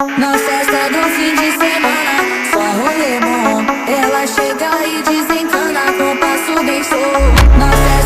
Na festa do fim de semana, só rolê bom. Ela chega e desencana com passo bem show. Na festa